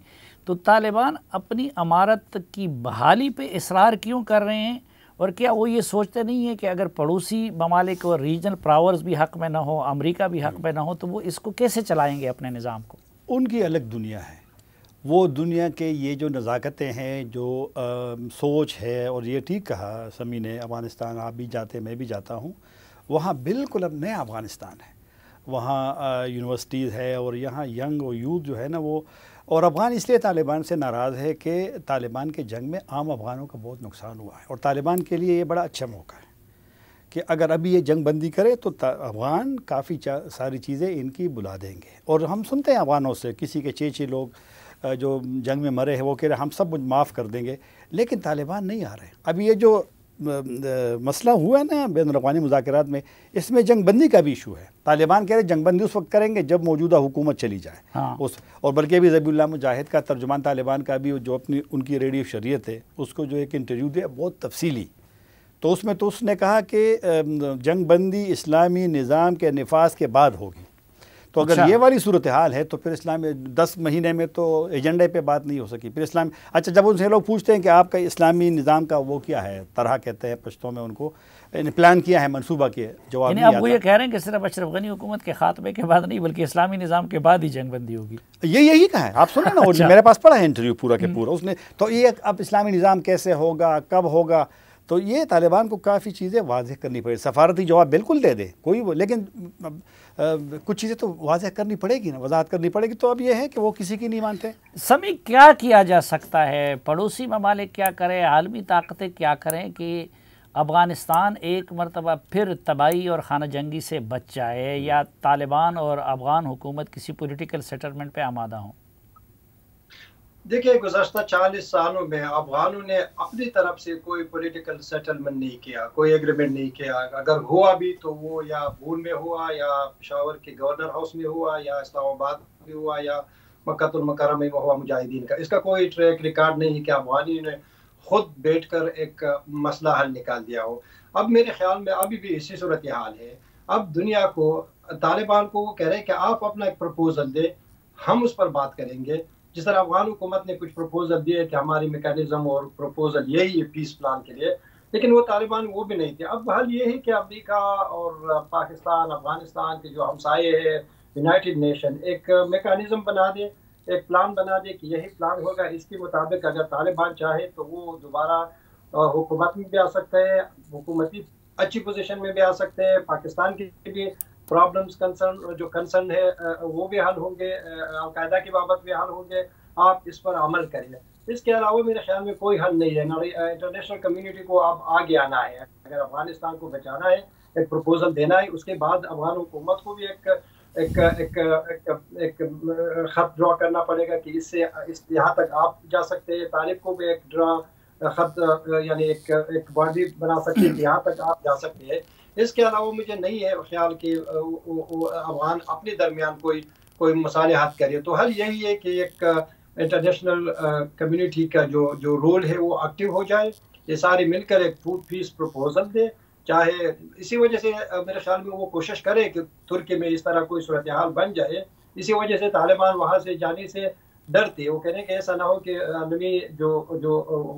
تو طالبان اپنی امارت کی بحالی پہ اصرار کیوں کر رہے ہیں؟ اور کیا وہ یہ سوچتے نہیں ہیں کہ اگر پڑوسی ممالک اور ریجنل پاورز بھی حق میں نہ ہو, امریکہ بھی حق میں نہ ہو, تو وہ اس کو کیسے چلائیں گے اپنے نظام کو؟ ان کی الگ دنیا ہے, وہ دنیا کے یہ جو نزاکتیں ہیں, جو سوچ ہے, اور یہ ٹھیک کہا سمی نے, افغانستان آپ بھی جاتے میں بھی جاتا ہوں, وہاں بالکل اب نیا افغانستان ہے, وہاں یونیورسٹیز ہے, اور یہاں ینگ اور یوتھ جو ہے نا وہ, اور افغان اس لیے طالبان سے ناراض ہے کہ طالبان کے جنگ میں عام افغانوں کا بہت نقصان ہوا ہے, اور طالبان کے لیے یہ بڑا اچھا موقع ہے کہ اگر ابھی یہ جنگ بندی کرے تو افغان کافی ساری چیزیں ان کی بلا دیں گے. اور ہم سنتے ہیں افغانوں سے, کسی کے چھ لوگ جو جنگ میں مرے ہیں وہ کہہ رہے ہم سب معاف کر دیں گے, لیکن طالبان نہیں آ رہے. ابھی یہ جو مسئلہ ہوا ہے نا بین الاقوامی مذاکرات میں, اس میں جنگ بندی کا بھی ایشو ہے. طالبان کہہ رہے جنگ بندی اس وقت کریں گے جب موجودہ حکومت چلی جائے. اور بلکہ بھی ذبیح اللہ مجاہد کا ترجمان طالبان کا بھی جو اپنی ان کی ریڈیو شریعت ہے, اس کو جو ایک انٹرویو دیا بہت تفصیلی, تو اس میں تو اس نے کہا کہ جنگ بندی اسلامی نظام کے نفاذ کے بعد ہوگی. تو اگر یہ والی صورتحال ہے تو پھر اسلام 10 مہینے میں تو ایجنڈے پہ بات نہیں ہو سکی. پھر اسلام, اچھا جب ان سے لوگ پوچھتے ہیں کہ آپ کا اسلامی نظام کا وہ کیا ہے, طرح کہتے ہیں پشتوں میں ان کو, پلان کیا ہے, منصوبہ کے جواب نہیں آتا. اب وہ یہ کہہ رہے ہیں کہ صرف اشرف غنی حکومت کے خاتمے کے بعد نہیں بلکہ اسلامی نظام کے بعد ہی جنگ بندی ہوگی. یہی کہا ہے, آپ سنیں نا, میرے پاس پڑا ہے انٹرویو پورا کے پورا اس نے. تو یہ اب اسلامی نظام کیسے ہوگا, کب ہوگا, تو یہ طالبان کو کافی چیزیں واضح کرنی پڑے. سفارتی جواب بالکل دے دے کوئی وہ, لیکن کچھ چیزیں تو واضح کرنی پڑے گی نا, وضاحت کرنی پڑے گی. تو اب یہ ہے کہ وہ کسی کی نہیں مانتے. سمی کیا کیا جا سکتا ہے, پڑوسی ممالک کیا کریں, عالمی طاقتیں کیا کریں کہ افغانستان ایک مرتبہ پھر تباہی اور خانہ جنگی سے بچ جائے, یا طالبان اور افغان حکومت کسی پولیٹیکل سیٹلمنٹ پہ آمادہ ہوں؟ دیکھیں گزشتہ 40 سالوں میں افغانوں نے اپنی طرف سے کوئی پولیٹیکل سیٹلمنٹ نہیں کیا, کوئی ایگریمنٹ نہیں کیا. اگر ہوا بھی تو وہ یا بھول میں ہوا, یا پشاور کے گورنر ہاؤس میں ہوا, یا اسلام آباد میں ہوا, یا مکہ المکرمہ میں ہوا مجاہدین کا. اس کا کوئی ٹریک ریکارڈ نہیں ہے کہ افغانی نے خود بیٹھ کر ایک مسئلہ حل نکال دیا ہو. اب میرے خیال میں ابھی بھی اسی صورتحال ہے. اب دنیا کو, طالبان کو وہ کہہ رہے ہیں کہ آپ اپنا ایک پروپوزل دیں, ہم اس پر بات کریں گے. جس طرح افغان حکومت نے کچھ پروپوزل دیے کہ ہماری میکانزم اور پروپوزل یہی ہے پیس پلان کے لیے, لیکن وہ طالبان وہ بھی نہیں تھے. اب حل یہ ہے کہ امریکہ اور پاکستان, افغانستان کے جو ہمسائے ہیں, یونائٹڈ نیشن ایک میکانزم بنا دے, ایک پلان بنا دے کہ یہی پلان ہوگا. اس کے مطابق اگر طالبان چاہے تو وہ دوبارہ حکومت میں بھی آ سکتے ہیں, حکومتی اچھی پوزیشن میں بھی آ سکتے ہیں. پاکستان کی بھی پرابلمز کنسرن ہے وہ بھی حل ہوں گے, القاعدہ کی بابت بھی حل ہوں گے. آپ اس پر عمل کریں. اس کے علاوہ میرے خیال میں کوئی حل نہیں ہے. انٹرنیشنل کمیونٹی کو اب آگے آنا ہے. اگر افغانستان کو بچانا ہے, ایک پروپوزل دینا ہے. اس کے بعد افغان حکومت کو بھی ایک خط ڈرا کرنا پڑے گا کہ اس سے یہاں تک آپ جا سکتے ہیں. طالب کو بھی ایک خط یعنی ایک باڈی بنا سکتے ہیں کہ یہاں تک آپ جا سکتے ہیں. اس کے علاوہ مجھے نہیں ہے خیال کہ افغان اپنے درمیان کوئی مصالحات کرے. تو حل یہی ہے کہ ایک انٹرنیشنل کمیونٹی کا جو رول ہے وہ ایکٹیو ہو جائے. یہ سارے مل کر ایک پیس پروپوزل دے. چاہے اسی وجہ سے میرے خیال میں وہ کوشش کرے کہ ترکی میں اس طرح کوئی صورتحال بن جائے. اسی وجہ سے طالبان وہاں سے جانے سے ڈرتے. وہ کہنے کہ ایسا نہ ہو کہ عالمی جو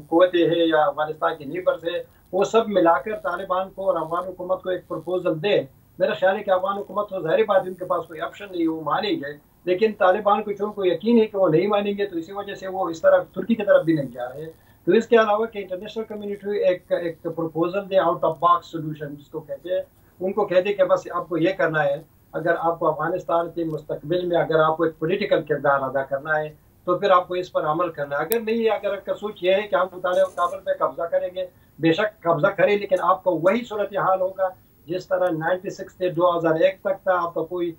قوتیں ہیں یا افغانستان کے نیبرز ہیں وہ سب ملا کر طالبان کو اور افغان حکومت کو ایک پروپوزل دے. میرا خیال ہے کہ افغان حکومت تو ظاہر بات ان کے پاس کوئی آپشن نہیں, وہ مانیں گے, لیکن طالبان کو چون کو یقین ہے کہ وہ نہیں مانیں گے, تو اسی وجہ سے وہ اس طرح ترکی کی طرف بھی نہیں جا رہے. تو اس کے علاوہ کہ انٹرنیشنل کمیونٹی ایک proposal they, out of box solution جس کو کہتے ہیں, ان کو کہہ دے کہ بس آپ کو یہ کرنا ہے. اگر آپ کو افغانستان کے مستقبل میں اگر آپ کو ایک پولیٹیکل کردار ادا کرنا ہے تو پھر آپ کو اس پر عمل کرنا ہے. اگر نہیں، اگر کا سوچ یہ ہے کہ ہم کابل پہ قبضہ کریں گے، بے شک قبضہ کریں، لیکن آپ کا وہی صورتحال ہوگا جس طرح 96 سے 2001 تک تھا. آپ کا کوئی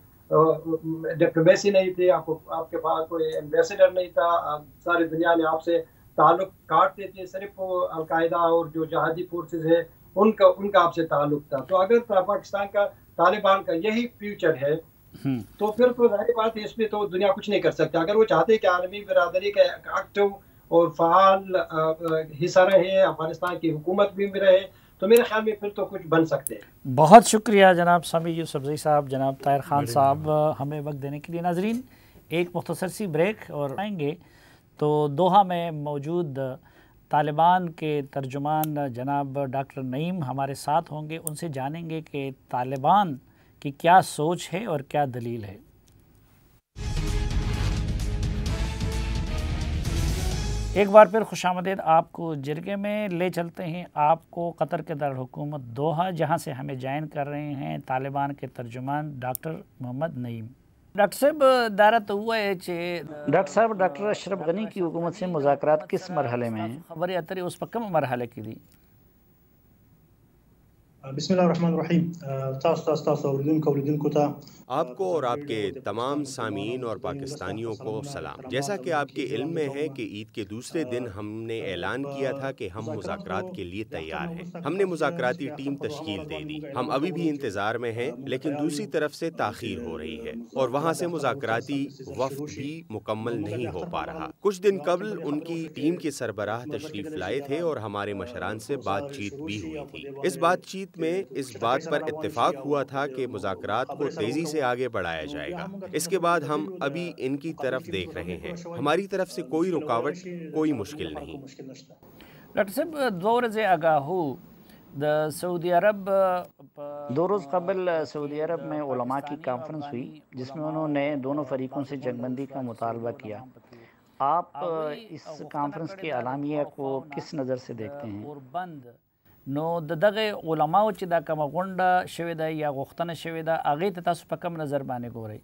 ڈپلومیسی نہیں تھی، آپ کے پاس کوئی ایمبیسڈر نہیں تھا، ساری دنیا نے آپ سے تعلق کاٹ دیتے، صرف القاعدہ اور جو جہادی فورسز ہیں ان کا آپ سے تعلق تھا. تو اگر پاکستان کا، طالبان کا یہی فیوچر ہے تو پھر تو ظاہر بات ہے اس میں تو دنیا کچھ نہیں کر سکتا. اگر وہ چاہتے کہ عالمی برادری کا ایکٹیو اور فعال حصہ رہے، افغانستان کی حکومت بھی رہے، تو میرے خیال میں پھر تو کچھ بن سکتے ہیں. بہت شکریہ جناب سامی یوسفزئی صاحب، جناب طاہر خان صاحب ہمیں وقت دینے کے لیے. ناظرین ایک مختصر سی بریک اور آئیں گے تو دوحہ میں موجود طالبان کے ترجمان جناب ڈاکٹر نعیم ہمارے ساتھ ہوں گے. ان سے جانیں گے کہ طالبان کی کیا سوچ ہے اور کیا دلیل ہے. ایک بار پھر خوش آمدید. آپ کو جرگے میں لے چلتے ہیں، آپ کو قطر کے دارالحکومت دوحہ، جہاں سے ہمیں جوائن کر رہے ہیں طالبان کے ترجمان ڈاکٹر محمد نعیم. ڈاکٹر صاحب دارہ تو ہوا ہے ڈاکٹر صاحب ڈاکٹر اشرف غنی کی حکومت سے مذاکرات کس مرحلے میں ہیں؟ خبر اتری اس پر کم مرحلے کی دی. بسم اللہ الرحمن الرحیم. آپ کو اور آپ کے تمام سامعین اور پاکستانیوں کو سلام. جیسا کہ آپ کے علم میں ہے کہ عید کے دوسرے دن ہم نے اعلان کیا تھا کہ ہم مذاکرات کے لیے تیار ہیں. ہم نے مذاکراتی ٹیم تشکیل دے دی. ہم ابھی بھی انتظار میں ہیں، لیکن دوسری طرف سے تاخیر ہو رہی ہے اور وہاں سے مذاکراتی وفد بھی مکمل نہیں ہو پا رہا. کچھ دن قبل ان کی ٹیم کے سربراہ تشریف لائے تھے اور ہمارے مشران سے بات چیت بھی ہوئی تھی. اس بات چیت میں اس بات پر اتفاق ہوا تھا کہ مذاکرات کو تیزی سے آگے بڑھایا جائے گا. اس کے بعد ہم ابھی ان کی طرف دیکھ رہے ہیں. ہماری طرف سے کوئی رکاوٹ، کوئی مشکل نہیں. ڈاکٹر صاحب دو روز آگاہو سعودی عرب، 2 روز قبل سعودی عرب میں علماء کی کانفرنس ہوئی جس میں انہوں نے دونوں فریقوں سے جنگ بندی کا مطالبہ کیا. آپ اس کانفرنس کے اعلامیہ کو کس نظر سے دیکھتے ہیں؟ نو دغه علماو چې دا کومه غونډه شوې ده یا غوښتنه شوې ده هغې ته تاسو په کوم نظر باندې ګورئ؟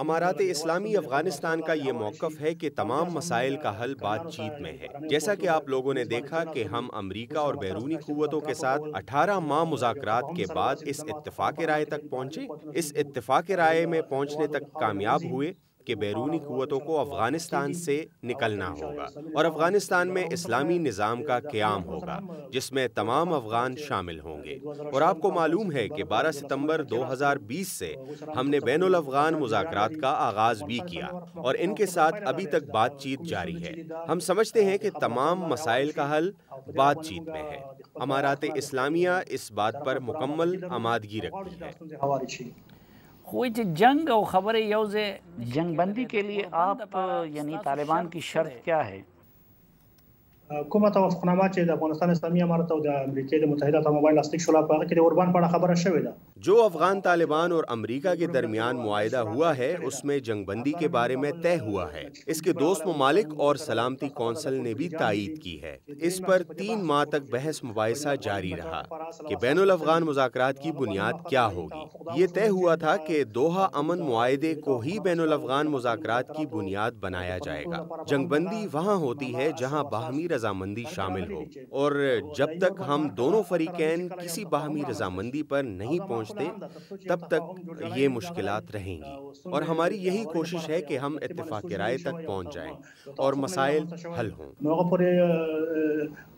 امارات اسلامی افغانستان کا یہ موقف ہے کہ تمام مسائل کا حل بات چیت میں ہے. جیسا کہ آپ لوگوں نے دیکھا کہ ہم امریکہ اور بیرونی قوتوں کے ساتھ 18 ماہ مذاکرات کے بعد اس اتفاق رائے تک پہنچے. اس اتفاق رائے میں پہنچنے تک کامیاب ہوئے کہ بیرونی قوتوں کو افغانستان سے نکلنا ہوگا اور افغانستان میں اسلامی نظام کا قیام ہوگا جس میں تمام افغان شامل ہوں گے. اور آپ کو معلوم ہے کہ 12 ستمبر 2020 سے ہم نے بین الافغان مذاکرات کا آغاز بھی کیا اور ان کے ساتھ ابھی تک بات چیت جاری ہے. ہم سمجھتے ہیں کہ تمام مسائل کا حل بات چیت میں ہے. امارات اسلامیہ اس بات پر مکمل آمادگی رکھتی ہے. جنگ اور خبر یوزے جنگ بندی کے لیے آپ یعنی طالبان کی شرط کیا ہے؟ کومه توافقنامه چې د افغانستان اسلامي امارت او د امریکا متحده ته موبایل لاسلیک شول په هغه کې د اوربان په اړه خبره شوې ده. جو افغان طالبان اور امریکا کے درمیان معاہدہ ہوا ہے اس میں جنگ بندی کے بارے میں طے ہوا ہے. اس کے دوست ممالک اور سلامتی کونسل نے بھی تائید کی ہے. اس پر 3 ماہ تک بحث مباحثہ جاری رہا کہ بین الافغان مذاکرات کی بنیاد کیا ہوگی. یہ طے ہوا تھا کہ دوحہ امن معاہدے کو ہی بین الافغان مذاکرات کی بنیاد بنایا جائے گا. جنگ بندی وہاں ہوتی ہے جہاں باہمی رضامندی شامل ہو اور جب تک ہم دونوں فریقین کسی باہمی رضامندی پر نہیں پہنچتے تب تک یہ مشکلات رہیں گی. اور ہماری یہی کوشش ہے کہ ہم اتفاق رائے تک پہنچ جائیں اور مسائل حل ہوں.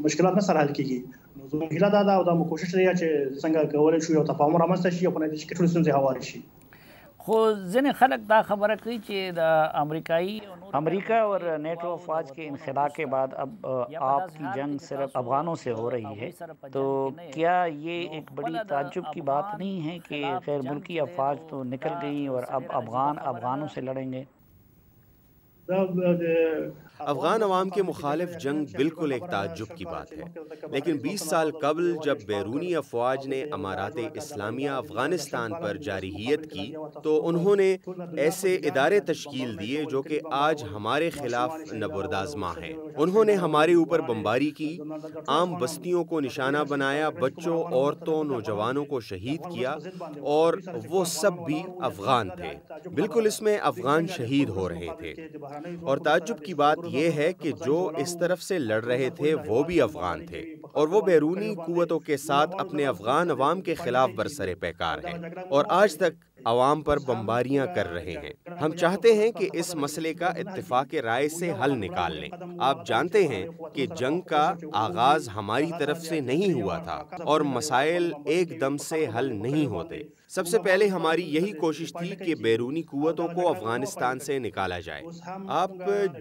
مشکلات نه سره حل کیږي. نو زموږ هیله دا ده او دا مو کوشش دی چې څنګه کولای شو یو تفاهم رامنځته شي او په نتیجه کې ټول ستونزې هوارې شي. خو ځینې خلک دا خبره کوي چې د امریکا اور نیٹو افواج کے انخلا کے بعد اب آپ کی جنگ صرف افغانوں سے ہو رہی ہے، تو کیا یہ ایک بڑی تعجب کی بات نہیں ہے کہ غیر ملکی افواج تو نکل گئیں اور اب افغانوں سے لڑیں گے؟ افغان عوام کے مخالف جنگ بالکل ایک تعجب کی بات ہے، لیکن 20 سال قبل جب بیرونی افواج نے امارات اسلامیہ افغانستان پر جارحیت کی تو انہوں نے ایسے ادارے تشکیل دیے جو کہ آج ہمارے خلاف نبردآزما ہیں۔ انہوں نے ہمارے اوپر بمباری کی، عام بستیوں کو نشانہ بنایا، بچوں، عورتوں، نوجوانوں کو شہید کیا، اور وہ سب بھی افغان تھے۔ بالکل اس میں افغان شہید ہو رہے تھے، اور تعجب کی بات یہ ہے کہ جو اس طرف سے لڑ رہے تھے وہ بھی افغان تھے، اور وہ بیرونی قوتوں کے ساتھ اپنے افغان عوام کے خلاف برسر پیکار ہیں، اور آج تک عوام پر بمباریاں کر رہے ہیں۔ ہم چاہتے ہیں کہ اس مسئلے کا اتفاق رائے سے حل نکال لیں۔ آپ جانتے ہیں کہ جنگ کا آغاز ہماری طرف سے نہیں ہوا تھا، اور مسائل ایک دم سے حل نہیں ہوتے۔ سب سے پہلے ہماری یہی کوشش تھی کہ بیرونی قوتوں کو افغانستان سے نکالا جائے۔ آپ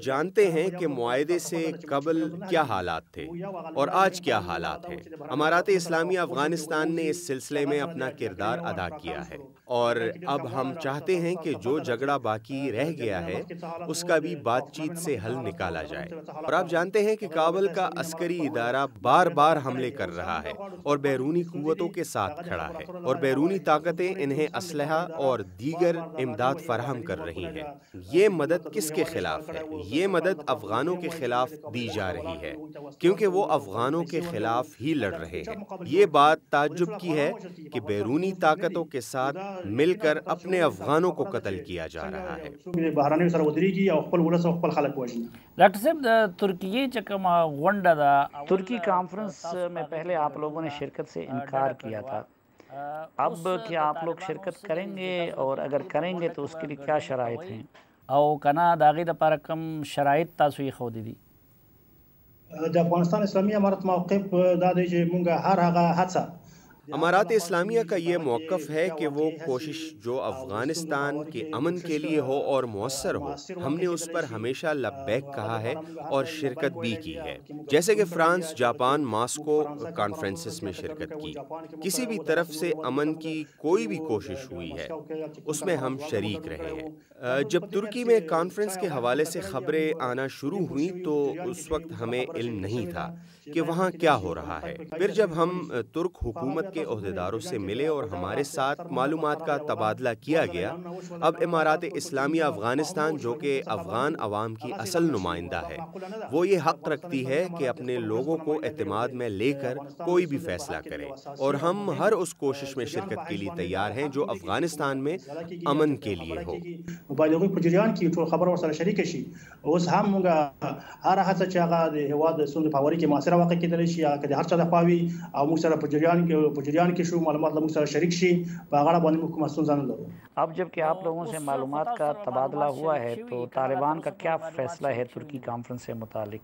جانتے ہیں کہ معاہدے سے قبل کیا حالات تھے اور آج کیا حالات ہیں۔ امارات اسلامیہ افغانستان نے اس سلسلے میں اپنا کردار ادا کیا ہے، اور اب ہم چاہتے ہیں کہ جو جھگڑا باقی رہ گیا ہے اس کا بھی بات چیت سے حل نکالا جائے۔ اور آپ جانتے ہیں کہ کابل کا عسکری ادارہ بار بار حملے کر رہا ہے اور بیرونی قوتوں کے ساتھ کھڑا ہے، اور بیرونی طاقتیں انہیں اسلحہ اور دیگر امداد فراہم کر رہی ہیں۔ یہ مدد کس کے خلاف ہے؟ یہ مدد افغانوں کے خلاف دی جا رہی ہے، کیونکہ وہ افغانوں کے خلاف ہی لڑ رہے ہیں۔ یہ بات تعجب کی ہے کہ بیرونی طاقتوں کے ساتھ مل کر اپنے افغانوں کو قتل کیا جا رہا ہے۔ ڈاکٹر صاحب، ترکی چکم غونڈا دا ترکی کانفرنس میں پہلے آپ لوگوں نے شرکت سے انکار کیا تھا، اب کیا آپ لوگ شرکت کریں گے، اور اگر کریں گے تو اس کے لیے کیا شرائط ہیں، او کنا داغی دا پارا کم شرائط تاسو یې ښودي دي؟ د افغانستان اسلامي امارت موقف دا دی چې مونږ هر هغه هڅه امارات اسلامیہ کا یہ موقف ہے کہ وہ کوشش جو افغانستان کے امن کے لیے ہو اور مؤثر ہو، ہم نے اس پر ہمیشہ لبیک کہا ہے اور شرکت بھی کی ہے، جیسے کہ فرانس، جاپان، ماسکو کانفرنسز میں شرکت کی۔ کسی بھی طرف سے امن کی کوئی بھی کوشش ہوئی ہے اس میں ہم شریک رہے ہیں۔ جب ترکی میں کانفرنس کے حوالے سے خبریں آنا شروع ہوئیں تو اس وقت ہمیں علم نہیں تھا کہ وہاں کیا ہو رہا ہے۔ پھر جب ہم ترک حکومت کے عہدیداروں سے ملے اور ہمارے ساتھ معلومات کا تبادلہ کیا گیا، اب امارات اسلامیہ افغانستان جو کہ افغان عوام کی اصل نمائندہ ہے، وہ یہ حق رکھتی ہے کہ اپنے لوگوں کو اعتماد میں لے کر کوئی بھی فیصلہ کرے، اور ہم ہر اس کوشش میں شرکت کے لیے تیار ہیں جو افغانستان میں امن کے لیے ہو۔ خبر ورسره شریک شي، اوس هم موږ هر هڅه چې هغه د هواد د سند پاوري کې مؤثره واقع کېدلی شي، هغه د هر چا د خواوي او موږ سره په جریان کې شو، معلومات له موږ سره شریک شي، په هغه باندې موږ کومه ستونزه نه لرو۔ اب جب کہ آپ لوگوں سے معلومات کا تبادلہ ہوا ہے تو طالبان کا کیا فیصلہ ہے ترکی کانفرنس سے متعلق؟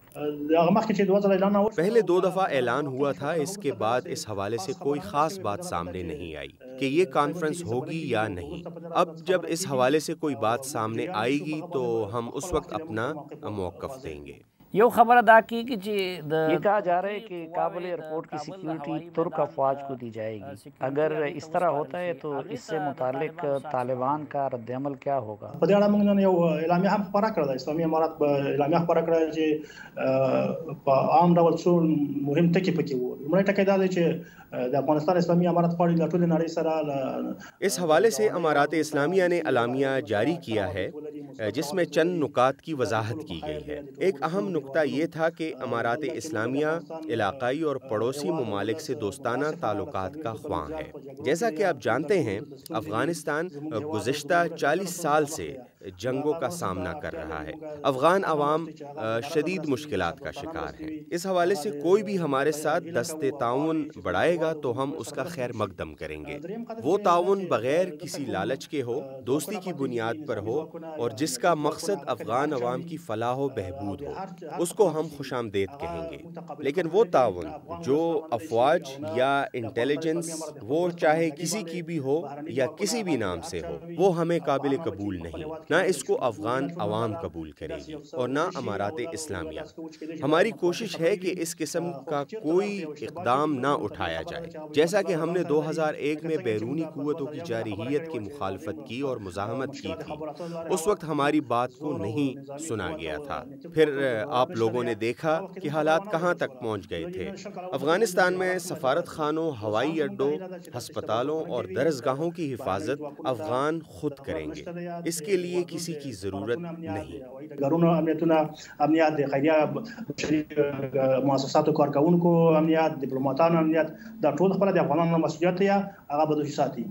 پہلے 2 دفعہ اعلان ہوا تھا، اس کے بعد اس حوالے سے کوئی خاص بات سامنے نہیں آئی کہ یہ کانفرنس ہوگی یا نہیں۔ اب جب اس حوالے سے کوئی بات سامنے آئے گی تو ہم اس وقت اپنا موقف دیں گے۔ یہ خبر ادا کی کہ یہ کہا جا رہا ہے کہ کابل ایئرپورٹ کی سیکیورٹی ترک افواج کو دی جائے گی، اگر اس طرح ہوتا ہے تو اس سے متعلق طالبان کا رد عمل کیا ہوگا؟ په دې اړه موږ نن یو اعلامیه هم خپاره کړه، اسلامي امارات په اعلامیه خپاره کړه چې په عام ډول څو مهم ټکي پکې وو۔ لومړی ټکی دا دی چې د افغانستان اسلامي امارت غواړي له ټولې نړۍ سره اس حوالے سے امارات اسلامیہ نے اعلامیہ جاری کیا ہے جس میں چند نکات کی وضاحت کی گئی ہے۔ ایک اہم نکتہ یہ تھا کہ امارات اسلامیہ علاقائی اور پڑوسی ممالک سے دوستانہ تعلقات کا خواہاں ہے۔ جیسا کہ آپ جانتے ہیں افغانستان گزشتہ 40 سال سے جنگوں کا سامنا کر رہا ہے، افغان عوام شدید مشکلات کا شکار ہے۔ اس حوالے سے کوئی بھی ہمارے ساتھ دست تعاون بڑھائے گا تو ہم اس کا خیر مقدم کریں گے۔ وہ تعاون بغیر کسی لالچ کے ہو، دوستی کی بنیاد پر ہو، اور جس کا مقصد افغان عوام کی فلاح و بہبود ہو، اس کو ہم خوش آمدید کہیں گے۔ لیکن وہ تعاون جو افواج یا انٹیلیجنس، وہ چاہے کسی کی بھی ہو یا کسی بھی نام سے ہو، وہ ہمیں قابل قبول نہیں، نہ اس کو افغان عوام قبول کرے گی اور نہ امارات اسلامیہ۔ ہماری کوشش ہے کہ اس قسم کا کوئی اقدام نہ اٹھایا جائے۔ جیسا کہ ہم نے 2001 میں بیرونی قوتوں کی جارحیت کی مخالفت کی اور مزاحمت کی تھی، اس وقت ہماری بات کو نہیں سنا گیا تھا۔ پھر آپ لوگوں نے دیکھا کہ حالات کہاں تک پہنچ گئے تھے۔ افغانستان میں سفارت خانوں، ہوائی اڈوں، ہسپتالوں اور درسگاہوں کی حفاظت افغان خود کریں گے، اس کے لیے کسی کی ضرورت نہیں۔ گھرونو امنیت د خیریه بشري مؤسساتو کارکونکو امنیت، ډیپلوماټانو امنیت، دا ټول خپل د افغانانو مسؤلیت دی، هغه به دوی ساتي۔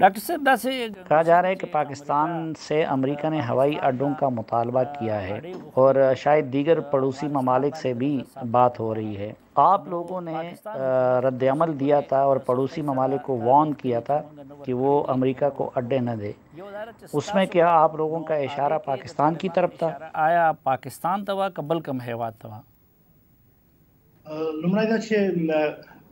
ڈاکٹر صاحب سے کہا جا رہا ہے کہ پاکستان سے امریکہ نے ہوائی اڈوں کا مطالبہ کیا ہے اور شاید دیگر پڑوسی ممالک سے بھی بات ہو رہی ہے۔ آپ لوگوں نے رد عمل دیا تھا اور پڑوسی ممالک کو وارن کیا تھا کہ وہ امریکہ کو اڈے نہ دے، اس میں کیا آپ لوگوں کا اشارہ پاکستان کی طرف تھا؟ آیا پاکستان توا کا بلکم هیواد توا؟ لومړی دا چې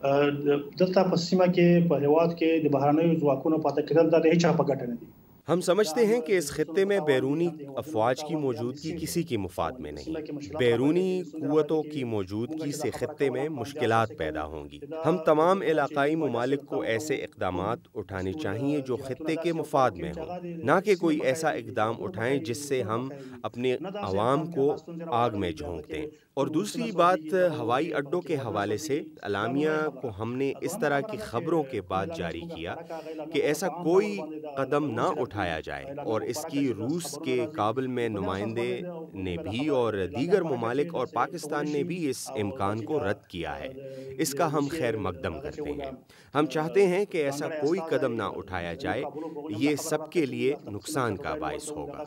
دلته په سیمه کې په هیواد کې د بهرنیو ځواکونو پاتې کېدل دا د هیچا په ګټه نه دي۔ ہم سمجھتے ہیں کہ اس خطے میں بیرونی افواج کی موجودگی کسی کی مفاد میں نہیں۔ بیرونی قوتوں کی موجودگی سے خطے میں مشکلات پیدا ہوں گی۔ ہم تمام علاقائی ممالک کو ایسے اقدامات اٹھانے چاہیے جو خطے کے مفاد میں ہوں، نہ کہ کوئی ایسا اقدام اٹھائیں جس سے ہم اپنے عوام کو آگ میں جھونک دیں۔ اور دوسری بات، ہوائی اڈوں کے حوالے سے اعلامیہ کو ہم نے اس طرح کی خبروں کے بعد جاری کیا کہ ایسا کوئی قدم نہ اٹھایا جائے، اور اس کی روس کے کابل میں نمائندے نے بھی اور دیگر ممالک اور پاکستان نے بھی اس امکان کو رد کیا ہے۔ اس کا ہم خیر مقدم کرتے ہیں۔ ہم چاہتے ہیں کہ ایسا کوئی قدم نہ اٹھایا جائے، یہ سب کے لیے نقصان کا باعث ہوگا۔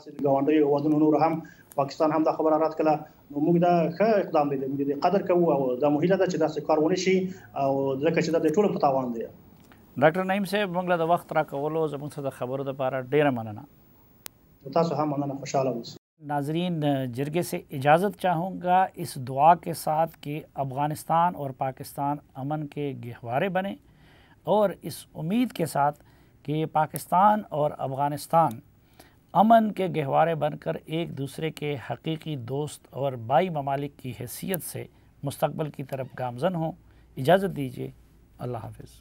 پاکستان هم دا خبره رد کړه، نو موږ دا ښه اقدام دی، موږ دې قدر کوو او دا مهیله ده چې داسې کار ونه شي، او ځکه چې دا د ټولو په تاوان دی۔ ډاکټر نعیم صاحب، موږ له د وخت راکولو زموږ څخه د خبرو دپاره ډیره مننه۔ تاسو هم مننه، خوشحاله اوسئ۔ ناظرین، جرگے سے اجازت چاہوں گا اس دعا کے ساتھ کہ افغانستان اور پاکستان امن کے گہوارے بنیں، اور اس امید کے ساتھ کہ پاکستان اور افغانستان امن کے گہوارے بن کر ایک دوسرے کے حقیقی دوست اور بائی ممالک کی حیثیت سے مستقبل کی طرف گامزن ہوں۔ اجازت دیجیے، اللہ حافظ۔